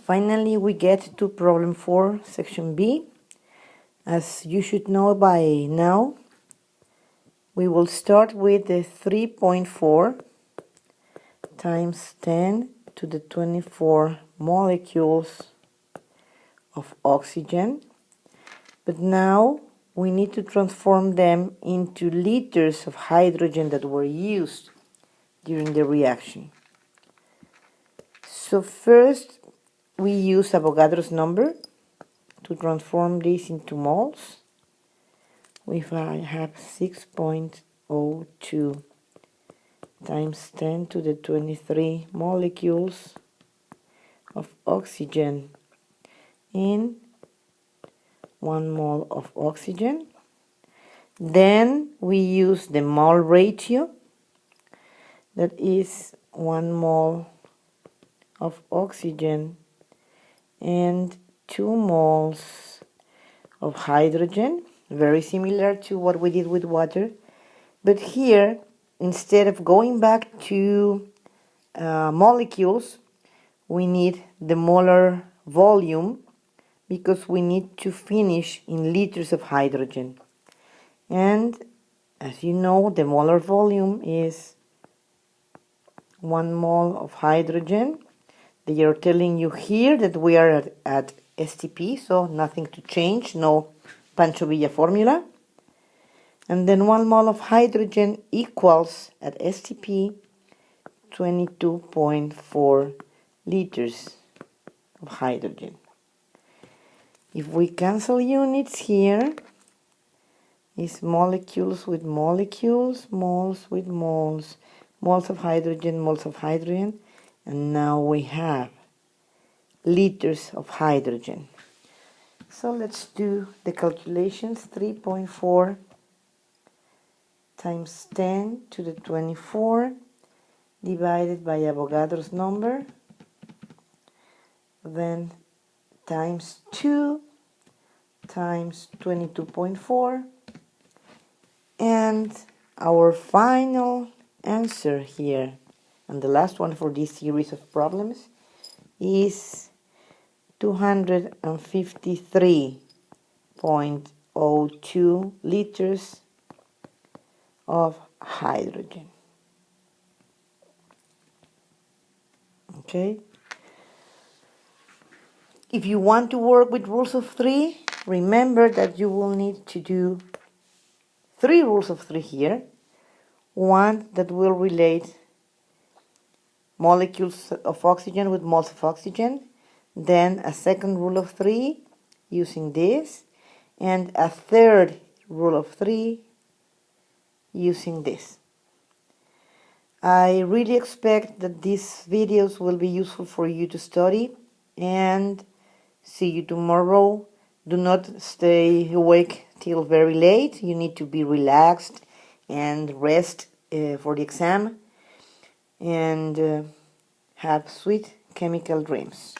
Finally, we get to problem 4, section B. As you should know by now, we will start with the 3.4 times 10 to the 24 molecules of oxygen. But now we need to transform them into liters of hydrogen that were used during the reaction. So first we use Avogadro's number to transform this into moles. If I have 6.02 times 10 to the 23 molecules of oxygen in 1 mole of oxygen. Then we use the mole ratio, that is 1 mole of oxygen and 2 moles of hydrogen, very similar to what we did with water. But here, instead of going back to molecules, we need the molar volume, because we need to finish in liters of hydrogen. And as you know, the molar volume is 1 mole of hydrogen. They are telling you here that we are at STP, so nothing to change, no Pancho Villa formula. And then 1 mole of hydrogen equals, at STP, 22.4 liters of hydrogen. If we cancel units here, it's molecules with molecules, moles with moles, moles of hydrogen, and now we have liters of hydrogen. So let's do the calculations. 3.4 times 10 to the 24 divided by Avogadro's number, then times 2 times 22.4, and our final answer here, and the last one for this series of problems, is 253.02 liters of hydrogen. Okay? If you want to work with rules of 3, remember that you will need to do 3 rules of 3 here. One that will relate molecules of oxygen with moles of oxygen, then a second rule of 3 using this, and a third rule of 3 using this. I really expect that these videos will be useful for you to study, and see you tomorrow. Do not stay awake till very late. You need to be relaxed and rest for the exam, and have sweet chemical dreams.